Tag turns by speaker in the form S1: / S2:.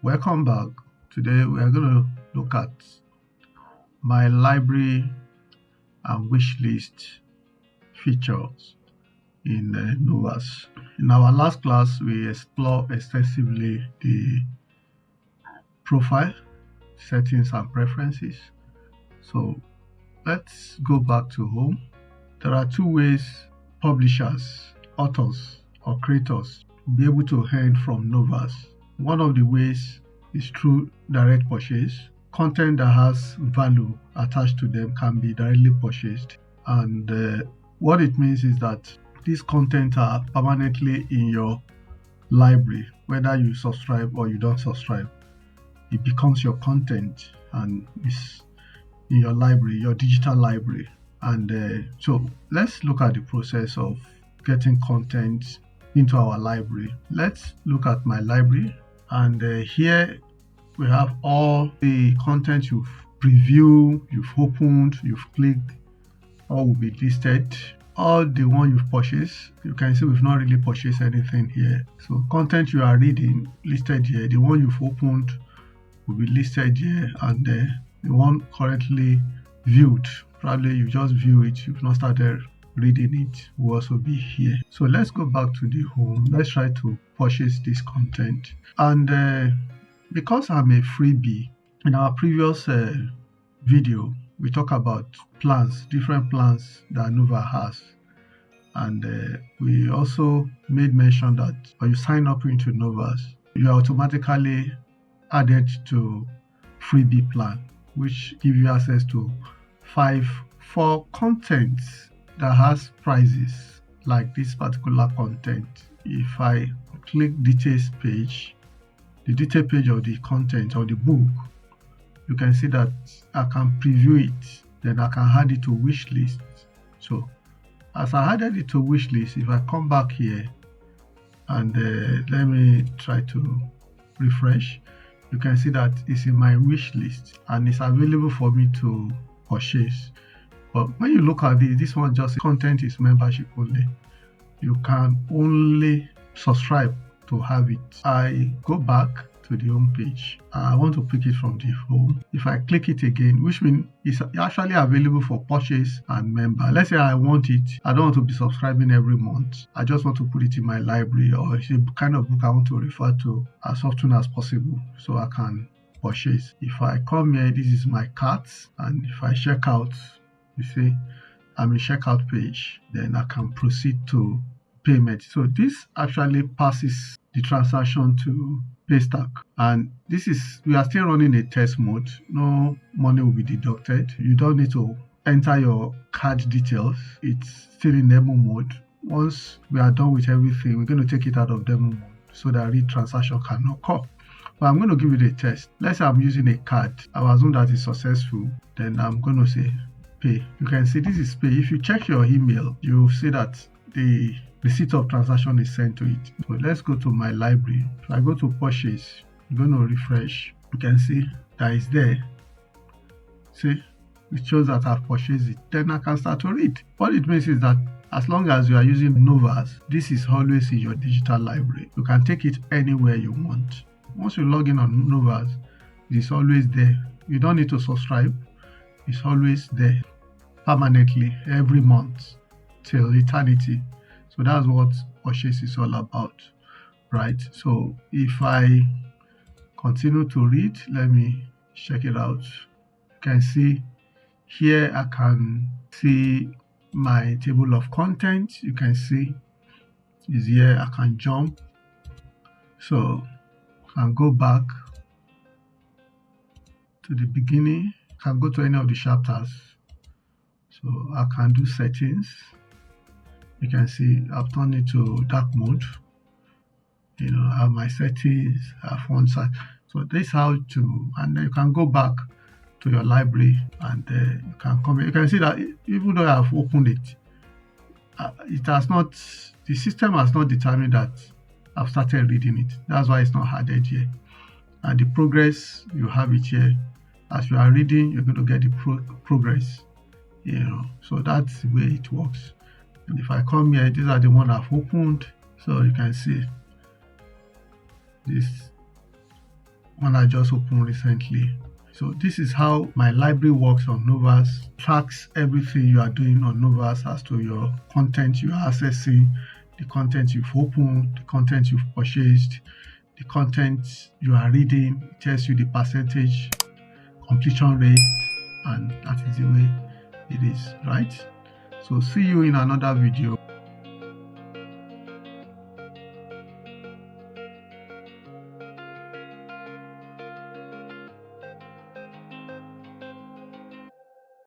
S1: Welcome back. Today we are going to look at my library and wishlist features in Knowvas. In our last class, we explored extensively the profile, settings, and preferences. So let's go back to home. There are two ways publishers, authors, or creators will be able to earn from Knowvas. One of the ways is through direct purchase. Content that has value attached to them can be directly purchased. And what it means is that these content are permanently in your library, whether you subscribe or you don't subscribe. It becomes your content and is in your library, your digital library. And so let's look at the process of getting content into our library. Let's look at my library, and here we have all the content you've previewed, you've opened, you've clicked, all will be listed. All the one you've purchased, you can see we've not really purchased anything here. So content you are reading listed here, the one you've opened will be listed here, and the one currently viewed, probably you just view it, you've not started reading it, will also be here. So let's go back to the home. Let's try to purchase this content. And because I'm a freebie, in our previous video, we talk about plans, different plans that Knowvas has. And we also made mention that when you sign up into Knowvas, you are automatically added to freebie plan, which give you access to 4 contents that has prices like this particular content. If I click details page, the detail page of the content or the book, you can see that I can preview it, then I can add it to wish list. So as I added it to wish list, if I come back here and let me try to refresh, you can see that it's in my wish list and it's available for me to purchase. But when you look at this one just content is membership only. You can only subscribe to have it. I go back to the home page. I want to pick it from the home. If I click it again, which means it's actually available for purchase and member. Let's say I want it. I don't want to be subscribing every month. I just want to put it in my library, or it's a kind of book I want to refer to as often as possible so I can purchase. If I come here, this is my cart, and if I check out, you see I'm in checkout page, then I can proceed to payment. So this actually passes the transaction to Paystack, and we are still running a test mode. No money will be deducted. You don't need to enter your card details. It's still in demo mode. Once we are done with everything, we're going to take it out of demo mode so that real transaction can occur. But I'm going to give it a test. Let's say I'm using a card. I assume that is successful. Then I'm going to say pay. You can see this is pay. If you check your email, you'll see that the receipt of transaction is sent to it. So let's go to my library. If I go to purchase, I'm going to refresh. You can see that is there. See, it shows that I've purchased it. Then I can start to read. What it means is that as long as you are using Knowvas, this is always in your digital library. You can take it anywhere you want. Once you log in on Knowvas, it's always there. You don't need to subscribe. It's always there permanently every month till eternity. So that's what purchase is all about, right? So if I continue to read, let me check it out. You can see here I can see my table of contents. You can see is here. I can jump, so I can go back to the beginning. I can go to any of the chapters. So I can do settings. You can see I've turned it to dark mode. I have my settings, I have font size. So this is how to, and then you can go back to your library and you can come. You can see that even though I have opened it, the system has not determined that I've started reading it. That's why it's not added here. And the progress, you have it here. As you are reading, you're going to get the progress. So that's the way it works. And if I come here, these are the ones I've opened. So you can see this one I just opened recently. So this is how my library works on Knowvas. Tracks everything you are doing on Knowvas as to your content you are accessing, the content you've opened, the content you've purchased, the content you are reading. It tells you the percentage completion rate, and that is the way it is, right? So see you in another video.